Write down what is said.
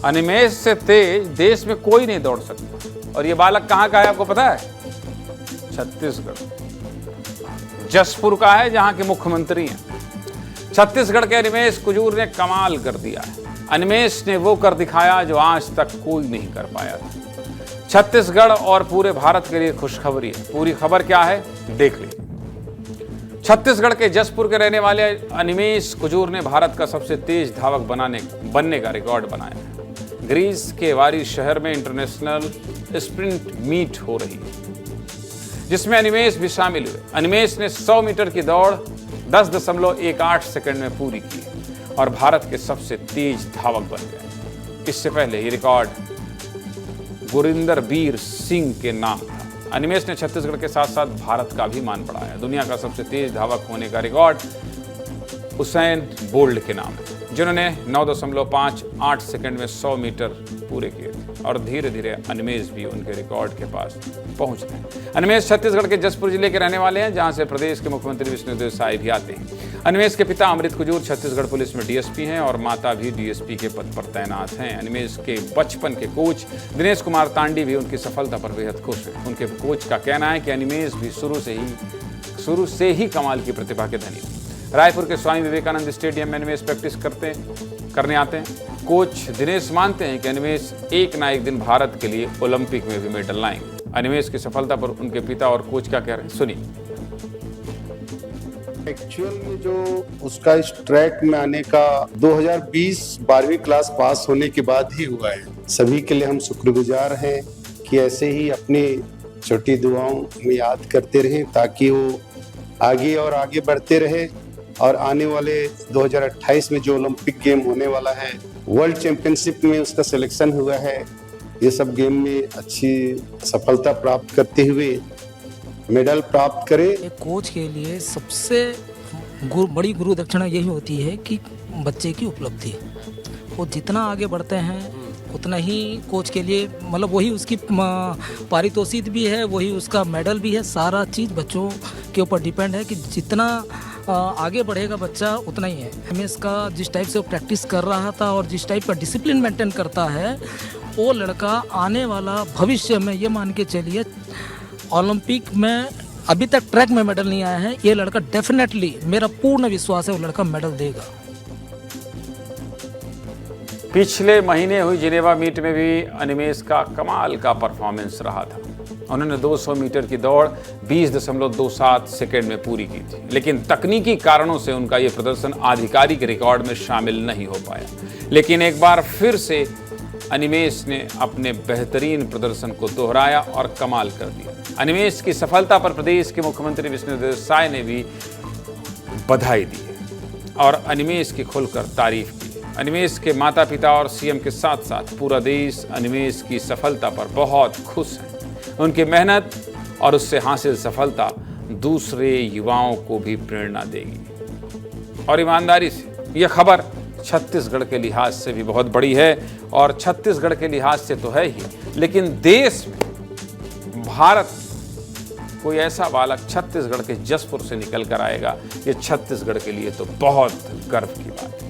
अनिमेष से तेज देश में कोई नहीं दौड़ सकता। और ये बालक कहाँ का है आपको पता है? छत्तीसगढ़, जसपुर का है, जहां के मुख्यमंत्री हैं। छत्तीसगढ़ के अनिमेष कुजूर ने कमाल कर दिया है। अनिमेष ने वो कर दिखाया जो आज तक कोई नहीं कर पाया था। छत्तीसगढ़ और पूरे भारत के लिए खुशखबरी है। पूरी खबर क्या है देख लीजिए। छत्तीसगढ़ के जसपुर के रहने वाले अनिमेष कुजूर ने भारत का सबसे तेज धावक बनने का रिकॉर्ड बनाया है। ग्रीस के वारी शहर में इंटरनेशनल स्प्रिंट मीट हो रही है, जिसमें अनिमेष भी शामिल हुए। अनिमेष ने 100 मीटर की दौड़ 10.18 सेकंड में पूरी की और भारत के सबसे तेज धावक बन गए। इससे पहले ये रिकॉर्ड गुरिंदर बीर सिंह के नाम था। अनिमेष ने छत्तीसगढ़ के साथ साथ भारत का भी मान बढ़ाया। दुनिया का सबसे तेज धावक होने का रिकॉर्ड उसैन बोल्ट के नाम है, जिन्होंने 9.58 सेकंड में 100 मीटर पूरे किए थे। और धीरे धीरे अनिमेष भी उनके रिकॉर्ड के पास पहुंच गए। अनिमेष छत्तीसगढ़ के जसपुर जिले के रहने वाले हैं, जहां से प्रदेश के मुख्यमंत्री विष्णुदेव साय भी आते हैं। अनिमेष के पिता अमृत कुजूर छत्तीसगढ़ पुलिस में डीएसपी हैं और माता भी डीएसपी के पद पर तैनात हैं। अनिमेष के बचपन के कोच दिनेश कुमार तांडी भी उनकी सफलता पर बेहद खुश हैं। उनके कोच का कहना है कि अनिमेष भी शुरू से ही कमाल की प्रतिभा के धनी हैं। रायपुर के स्वामी विवेकानंद स्टेडियम में अनिमेष प्रैक्टिस करने आते हैं। कोच दिनेश मानते हैं कि अनिमेष एक ना एक दिन भारत के लिए ओलंपिक में भी मेडल लाएंगे। अनिमेष की सफलता पर उनके पिता और कोच क्या कह रहे हैं, सुनिए। एक्चुअल में जो उसका इस ट्रैक में आने का 2020 12वीं क्लास पास होने के बाद ही हुआ है। सभी के लिए हम शुक्रगुजार हैं कि ऐसे ही अपनी छोटी दुआओं में याद करते रहें, ताकि वो आगे और आगे बढ़ते रहे और आने वाले 2028 में जो ओलंपिक गेम होने वाला है, वर्ल्ड चैंपियनशिप में उसका सिलेक्शन हुआ है। ये सब गेम में अच्छी सफलता प्राप्त करते हुए मेडल प्राप्त करे। एक कोच के लिए सबसे बड़ी गुरु दक्षिणा यही होती है कि बच्चे की उपलब्धि। वो जितना आगे बढ़ते हैं उतना ही कोच के लिए मतलब वही उसकी पारितोषिक भी है, वही उसका मेडल भी है। सारा चीज़ बच्चों के ऊपर डिपेंड है कि जितना आगे बढ़ेगा बच्चा उतना ही है। अनिमेष का जिस टाइप से वो प्रैक्टिस कर रहा था और जिस टाइप का डिसिप्लिन मेंटेन करता है, वो लड़का आने वाला भविष्य में ये मान के चलिए ओलंपिक में, अभी तक ट्रैक में मेडल नहीं आया है, ये लड़का डेफिनेटली, मेरा पूर्ण विश्वास है, वो लड़का मेडल देगा। पिछले महीने हुई जिनेवा मीट में भी अनिमेष का कमाल का परफॉर्मेंस रहा था। उन्होंने 200 मीटर की दौड़ 20.27 सेकेंड में पूरी की थी, लेकिन तकनीकी कारणों से उनका ये प्रदर्शन आधिकारिक रिकॉर्ड में शामिल नहीं हो पाया। लेकिन एक बार फिर से अनिमेष ने अपने बेहतरीन प्रदर्शन को दोहराया और कमाल कर दिया। अनिमेष की सफलता पर प्रदेश के मुख्यमंत्री विष्णुदेव साय ने भी बधाई दी है और अनिमेष की खुलकर तारीफ की। अनिमेष के माता पिता और सीएम के साथ साथ पूरा देश अनिमेष की सफलता पर बहुत खुश है। उनकी मेहनत और उससे हासिल सफलता दूसरे युवाओं को भी प्रेरणा देगी। और ईमानदारी से यह खबर छत्तीसगढ़ के लिहाज से भी बहुत बड़ी है, और छत्तीसगढ़ के लिहाज से तो है ही, लेकिन देश में भारत कोई ऐसा बालक छत्तीसगढ़ के जसपुर से निकल कर आएगा, ये छत्तीसगढ़ के लिए तो बहुत गर्व की बात है।